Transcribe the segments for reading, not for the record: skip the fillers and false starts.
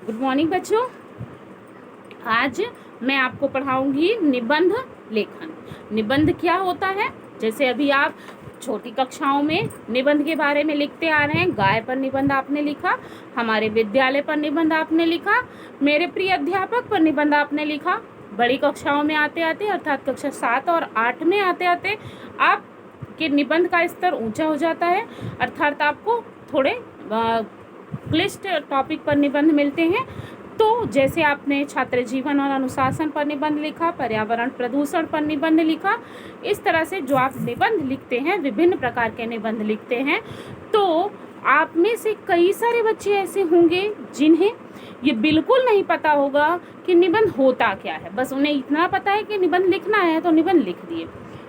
Good morning बच्चों। आज मैं आपको पढ़ाऊंगी निबंध लेखन। निबंध क्या होता है? जैसे अभी आप छोटी कक्षाओं में निबंध के बारे में लिखते आ रहे हैं। गाय पर निबंध आपने लिखा, हमारे विद्यालय पर निबंध आपने लिखा, मेरे प्रिय अध्यापक पर निबंध आपने लिखा। बड़ी कक्षाओं में आते आते अर्थात कक्षा 7 और 8 में आते आते आपके निबंध का स्तर ऊंचा हो जाता है, अर्थात आपको थोड़े क्लिष्ट टॉपिक पर निबंध मिलते हैं। तो जैसे आपने छात्र जीवन और अनुशासन पर निबंध लिखा, पर्यावरण प्रदूषण पर निबंध लिखा, इस तरह से जो आप निबंध लिखते हैं, विभिन्न प्रकार के निबंध लिखते हैं, तो आप में से कई सारे बच्चे ऐसे होंगे जिन्हें ये बिल्कुल नहीं पता होगा कि निबंध होता क्या है। बस उन्हें इतना पता है कि निबंध लिखना है तो निबंध लिख दिए।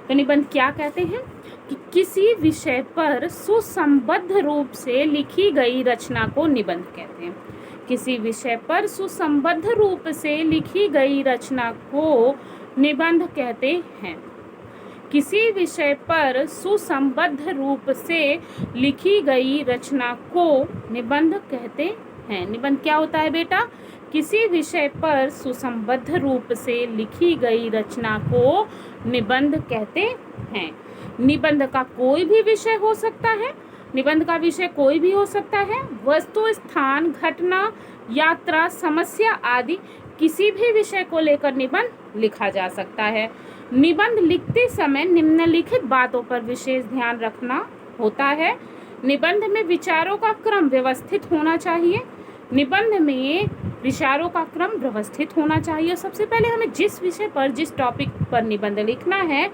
तो निबंध क्या कहते हैं कि किसी विषय पर सुसंबद्ध रूप से लिखी गई रचना को निबंध कहते हैं। किसी विषय पर सुसंबद्ध रूप से लिखी गई रचना को निबंध कहते हैं। किसी विषय पर सुसंबद्ध रूप से लिखी गई रचना को निबंध कहते हैं। निबंध क्या होता है बेटा? किसी विषय पर सुसंबद्ध रूप से लिखी गई रचना को निबंध कहते हैं। निबंध का कोई भी विषय हो सकता है। निबंध का विषय कोई भी हो सकता है। वस्तु, स्थान, घटना, यात्रा, समस्या आदि किसी भी विषय को लेकर निबंध लिखा जा सकता है। निबंध लिखते समय निम्नलिखित बातों पर विशेष ध्यान रखना होता है। निबंध में विचारों का क्रम व्यवस्थित होना चाहिए। निबंध में विचारों का क्रम व्यवस्थित होना चाहिए। सबसे पहले हमें जिस विषय पर, जिस टॉपिक पर निबंध लिखना है,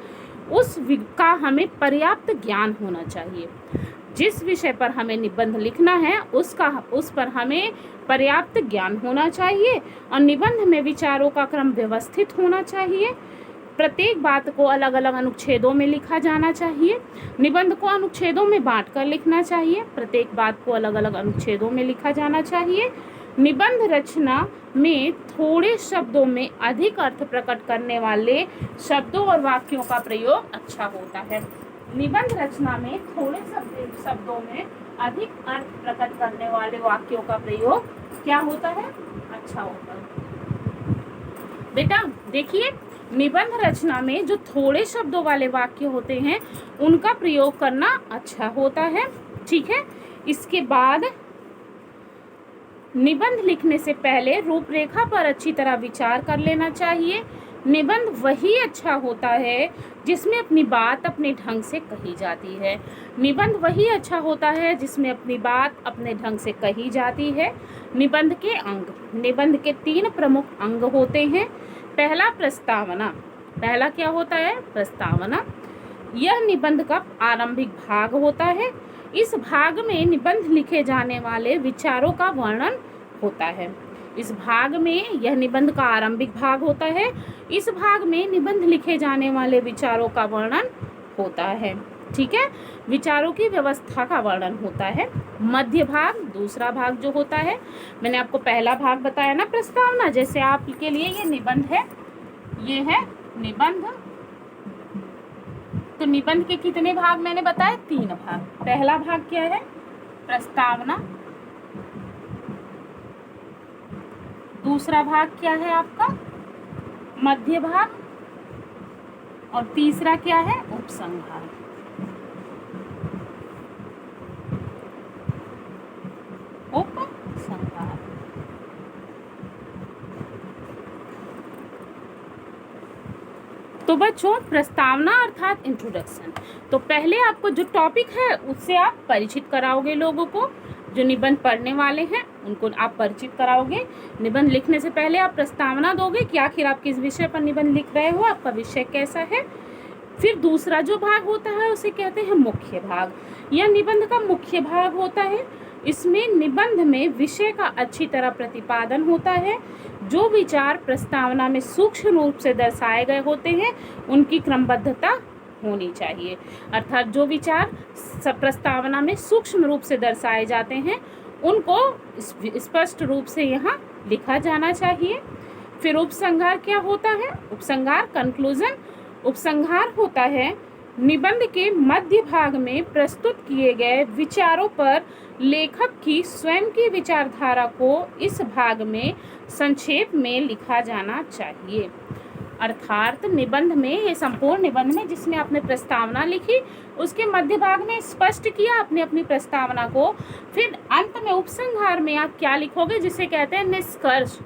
उस का हमें पर्याप्त ज्ञान होना चाहिए। जिस विषय पर हमें निबंध लिखना है उस पर हमें पर्याप्त ज्ञान होना चाहिए और निबंध में विचारों का क्रम व्यवस्थित होना चाहिए। प्रत्येक बात को अलग अलग अनुच्छेदों में लिखा जाना चाहिए। निबंध को अनुच्छेदों में बांटकर लिखना चाहिए। प्रत्येक बात को अलग अलग अनुच्छेदों में लिखा जाना चाहिए। निबंध रचना में थोड़े शब्दों में अधिक अर्थ प्रकट करने वाले शब्दों और वाक्यों का प्रयोग अच्छा होता है। निबंध रचना में थोड़े शब्दों में अधिक अर्थ प्रकट करने वाले वाक्यों का प्रयोग क्या होता है? अच्छा होता है। बेटा देखिए, निबंध रचना में जो थोड़े शब्दों वाले वाक्य होते हैं उनका प्रयोग करना अच्छा होता है। ठीक है। इसके बाद निबंध लिखने से पहले रूपरेखा पर अच्छी तरह विचार कर लेना चाहिए। निबंध वही अच्छा होता है जिसमें अपनी बात अपने ढंग से कही जाती है। निबंध वही अच्छा होता है जिसमें अपनी बात अपने ढंग से कही जाती है। निबंध के अंग। निबंध के 3 प्रमुख अंग होते हैं। पहला प्रस्तावना। पहला क्या होता है? प्रस्तावना। यह निबंध का आरंभिक भाग होता है। इस भाग में निबंध लिखे जाने वाले विचारों का वर्णन होता है। इस भाग में, यह निबंध का आरंभिक भाग होता है, इस भाग में निबंध लिखे जाने वाले विचारों का वर्णन होता है। ठीक है। विचारों की व्यवस्था का वर्णन होता है। मध्य भाग, दूसरा भाग जो होता है, मैंने आपको पहला भाग बताया ना प्रस्तावना, जैसे आपके लिए ये निबंध है, ये है निबंध। तो निबंध के कितने भाग मैंने बताए? 3 भाग। पहला भाग क्या है? प्रस्तावना। दूसरा भाग क्या है आपका? मध्य भाग। और तीसरा क्या है? उपसंहार। उपसंहार। तो बच्चों, प्रस्तावना अर्थात इंट्रोडक्शन। तो पहले आपको जो टॉपिक है उससे आप परिचित कराओगे। लोगों को जो निबंध पढ़ने वाले हैं उनको आप परिचित कराओगे। निबंध लिखने से पहले आप प्रस्तावना दोगे कि आखिर आप किस विषय पर निबंध लिख रहे हो, आपका विषय कैसा है। फिर दूसरा जो भाग होता है उसे कहते हैं मुख्य भाग। यह निबंध का मुख्य भाग होता है। इसमें निबंध में विषय का अच्छी तरह प्रतिपादन होता है। जो विचार प्रस्तावना में सूक्ष्म रूप से दर्शाए गए होते हैं उनकी क्रमबद्धता होनी चाहिए। अर्थात जो विचार प्रस्तावना में सूक्ष्म रूप से दर्शाए जाते हैं उनको स्पष्ट रूप से यहाँ लिखा जाना चाहिए। फिर उपसंहार क्या होता है? उपसंहार, कंक्लूजन। उपसंहार होता है निबंध के मध्य भाग में प्रस्तुत किए गए विचारों पर लेखक की स्वयं की विचारधारा को इस भाग में संक्षेप में लिखा जाना चाहिए। अर्थात निबंध में, ये संपूर्ण निबंध में जिसमें आपने प्रस्तावना लिखी, उसके मध्य भाग में स्पष्ट किया अपनी अपनी प्रस्तावना को, फिर अंत में उपसंहार में आप क्या लिखोगे, जिसे कहते हैं निष्कर्ष।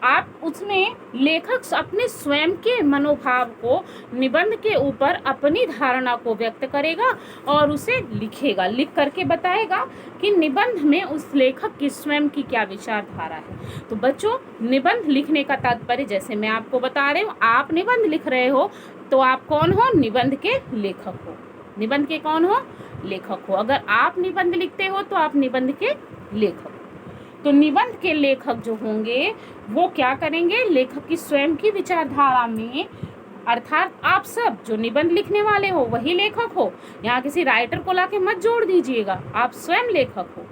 आप उसमें लेखक अपने स्वयं के मनोभाव को निबंध के ऊपर अपनी धारणा को व्यक्त करेगा और उसे लिखेगा, लिख करके बताएगा कि निबंध में उस लेखक की स्वयं की क्या विचारधारा है। तो बच्चों, निबंध लिखने का तात्पर्य, जैसे मैं आपको बता रही हूँ, आप निबंध लिख रहे हो तो आप कौन हो? निबंध के लेखक हो। निबंध के कौन हो? लेखक हो। अगर आप निबंध लिखते हो तो आप निबंध के लेखक हो। तो निबंध के लेखक जो होंगे वो क्या करेंगे? लेखक की स्वयं की विचारधारा में, अर्थात आप सब जो निबंध लिखने वाले हो वही लेखक हो। यहाँ किसी राइटर को लाके मत जोड़ दीजिएगा, आप स्वयं लेखक हो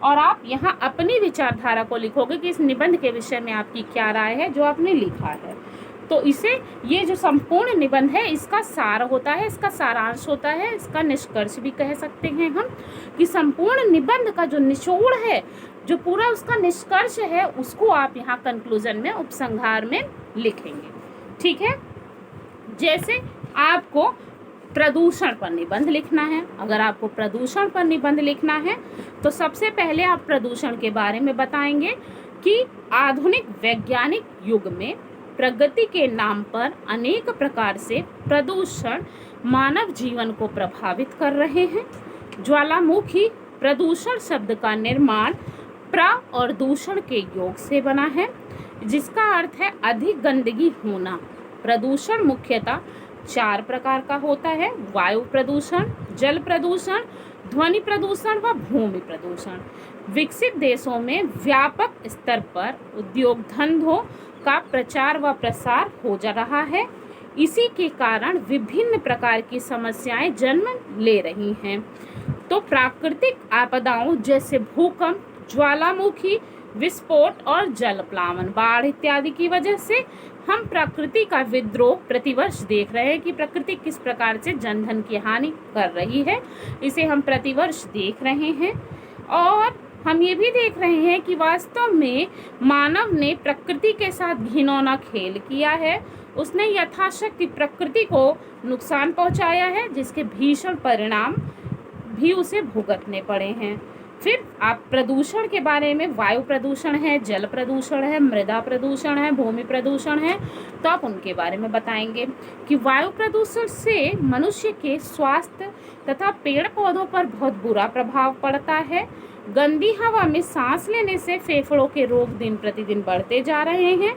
और आप यहाँ अपनी विचारधारा को लिखोगे कि इस निबंध के विषय में आपकी क्या राय है जो आपने लिखा है। तो इसे, ये जो संपूर्ण निबंध है इसका सार होता है, इसका सारांश होता है, इसका निष्कर्ष भी कह सकते हैं हम, कि संपूर्ण निबंध का जो निचोड़ है, जो पूरा उसका निष्कर्ष है, उसको आप यहाँ कंक्लूजन में, उपसंहार में लिखेंगे। ठीक है। जैसे आपको प्रदूषण पर निबंध लिखना है, अगर आपको प्रदूषण पर निबंध लिखना है तो सबसे पहले आप प्रदूषण के बारे में बताएंगे कि आधुनिक वैज्ञानिक युग में प्रगति के नाम पर अनेक प्रकार से प्रदूषण मानव जीवन को प्रभावित कर रहे हैं। ज्वालामुखी प्रदूषण शब्द का निर्माण प्र और दूषण के योग से बना है, जिसका अर्थ है अधिक गंदगी होना। प्रदूषण मुख्यतः 4 प्रकार का होता है: वायु प्रदूषण, जल प्रदूषण, ध्वनि प्रदूषण व भूमि प्रदूषण। विकसित देशों में व्यापक स्तर पर उद्योग धंधों का प्रचार व प्रसार हो जा रहा है। इसी के कारण विभिन्न प्रकार की समस्याएं जन्म ले रही हैं। तो प्राकृतिक आपदाओं जैसे भूकंप, ज्वालामुखी विस्फोट और जलप्लावन, बाढ़ इत्यादि की वजह से हम प्रकृति का विद्रोह प्रतिवर्ष देख रहे हैं कि प्रकृति किस प्रकार से जनधन की हानि कर रही है। इसे हम प्रतिवर्ष देख रहे हैं और हम ये भी देख रहे हैं कि वास्तव में मानव ने प्रकृति के साथ घिनौना खेल किया है। उसने यथाशक्ति प्रकृति को नुकसान पहुंचाया है, जिसके भीषण परिणाम भी उसे भुगतने पड़े हैं। फिर आप प्रदूषण के बारे में, वायु प्रदूषण है, जल प्रदूषण है, मृदा प्रदूषण है, भूमि प्रदूषण है, तो आप उनके बारे में बताएंगे कि वायु प्रदूषण से मनुष्य के स्वास्थ्य तथा पेड़ पौधों पर बहुत बुरा प्रभाव पड़ता है। गंदी हवा में सांस लेने से फेफड़ों के रोग दिन प्रतिदिन बढ़ते जा रहे हैं।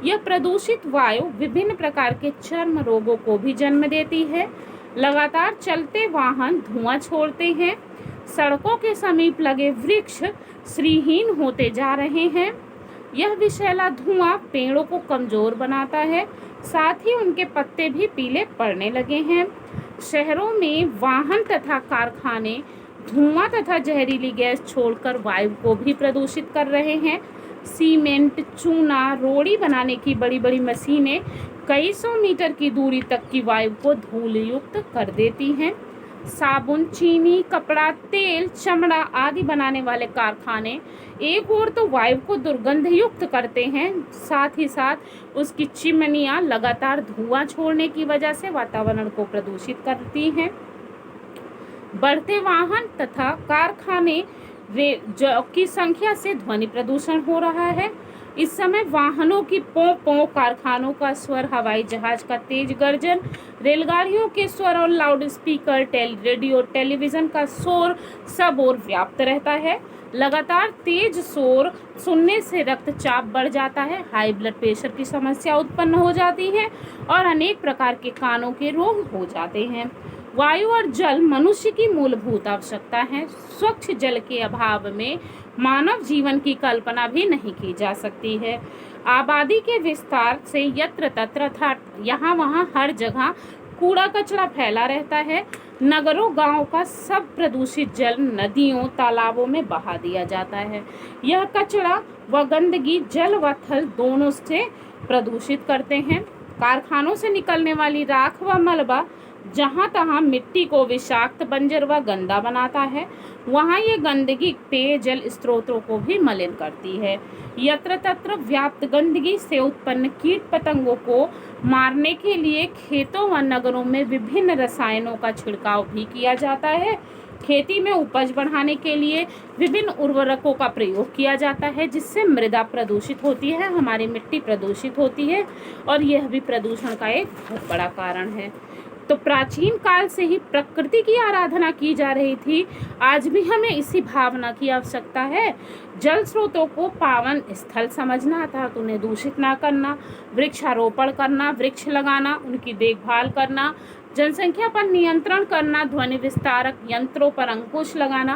यह प्रदूषित वायु विभिन्न प्रकार के चर्म रोगों को भी जन्म देती है। लगातार चलते वाहन धुआं छोड़ते हैं। सड़कों के समीप लगे वृक्ष श्रीहीन होते जा रहे हैं। यह विषैला धुआं पेड़ों को कमजोर बनाता है, साथ ही उनके पत्ते भी पीले पड़ने लगे हैं। शहरों में वाहन तथा कारखाने धुआं तथा जहरीली गैस छोड़कर वायु को भी प्रदूषित कर रहे हैं। सीमेंट, चूना, रोड़ी बनाने की बड़ी बड़ी मशीनें कई 100 मीटर की दूरी तक की वायु को धूलयुक्त कर देती हैं। साबुन, चीनी, कपड़ा, तेल, चमड़ा आदि बनाने वाले कारखाने एक ओर तो वायु को दुर्गंधयुक्त करते हैं, साथ ही साथ उसकी चिमनियां लगातार धुआं छोड़ने की वजह से वातावरण को प्रदूषित करती हैं। बढ़ते वाहन तथा कारखाने की संख्या से ध्वनि प्रदूषण हो रहा है। इस समय वाहनों की पों पों, कारखानों का स्वर, हवाई जहाज का तेज गर्जन, रेलगाड़ियों के स्वर और लाउड स्पीकर, रेडियो, टेलीविज़न का शोर सब ओर व्याप्त रहता है। लगातार तेज शोर सुनने से रक्तचाप बढ़ जाता है, हाई ब्लड प्रेशर की समस्या उत्पन्न हो जाती है और अनेक प्रकार के कानों के रोग हो जाते हैं। वायु और जल मनुष्य की मूलभूत आवश्यकता है। स्वच्छ जल के अभाव में मानव जीवन की कल्पना भी नहीं की जा सकती है। आबादी के विस्तार से यत्र तत्र था यहाँ वहाँ हर जगह कूड़ा कचरा फैला रहता है। नगरों गांवों का सब प्रदूषित जल नदियों तालाबों में बहा दिया जाता है। यह कचरा व गंदगी जल व थल दोनों से प्रदूषित करते हैं। कारखानों से निकलने वाली राख व मलबा जहाँ तहाँ मिट्टी को विषाक्त, बंजर व गंदा बनाता है, वहाँ ये गंदगी पेयजल स्रोतों को भी मलिन करती है। यत्र तत्र व्याप्त गंदगी से उत्पन्न कीट पतंगों को मारने के लिए खेतों व नगरों में विभिन्न रसायनों का छिड़काव भी किया जाता है। खेती में उपज बढ़ाने के लिए विभिन्न उर्वरकों का प्रयोग किया जाता है, जिससे मृदा प्रदूषित होती है, हमारी मिट्टी प्रदूषित होती है, और यह भी प्रदूषण का एक बहुत बड़ा कारण है। तो प्राचीन काल से ही प्रकृति की आराधना की जा रही थी, आज भी हमें इसी भावना की आवश्यकता है। जल स्रोतों को पावन स्थल समझना अर्थात उन्हें दूषित ना करना, वृक्षारोपण करना, वृक्ष लगाना, उनकी देखभाल करना, जनसंख्या पर नियंत्रण करना, ध्वनि विस्तारक यंत्रों पर अंकुश लगाना,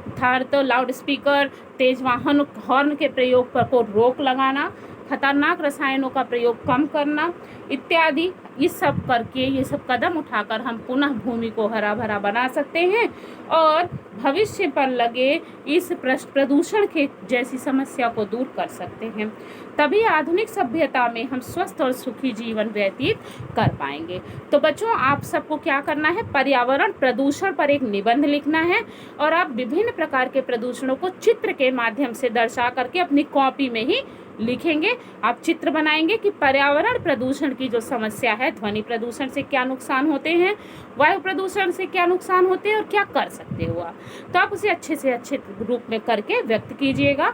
अर्थात लाउड स्पीकर, तेज वाहन हॉर्न के प्रयोग पर को रोक लगाना, खतरनाक रसायनों का प्रयोग कम करना इत्यादि। ये सब करके, ये सब कदम उठाकर हम पुनः भूमि को हरा भरा बना सकते हैं और भविष्य पर लगे इस प्रदूषण के जैसी समस्या को दूर कर सकते हैं। तभी आधुनिक सभ्यता में हम स्वस्थ और सुखी जीवन व्यतीत कर पाएंगे। तो बच्चों, आप सबको क्या करना है, पर्यावरण प्रदूषण पर एक निबंध लिखना है और आप विभिन्न प्रकार के प्रदूषणों को चित्र के माध्यम से दर्शा करके अपनी कॉपी में ही लिखेंगे। आप चित्र बनाएंगे कि पर्यावरण प्रदूषण की जो समस्या है, ध्वनि प्रदूषण से क्या नुकसान होते हैं, वायु प्रदूषण से क्या नुकसान होते हैं और क्या कर सकते हो आप। तो आप उसे अच्छे से अच्छे रूप में करके व्यक्त कीजिएगा।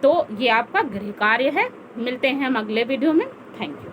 तो ये आपका गृह कार्य है। मिलते हैं हम अगले वीडियो में। Thank you.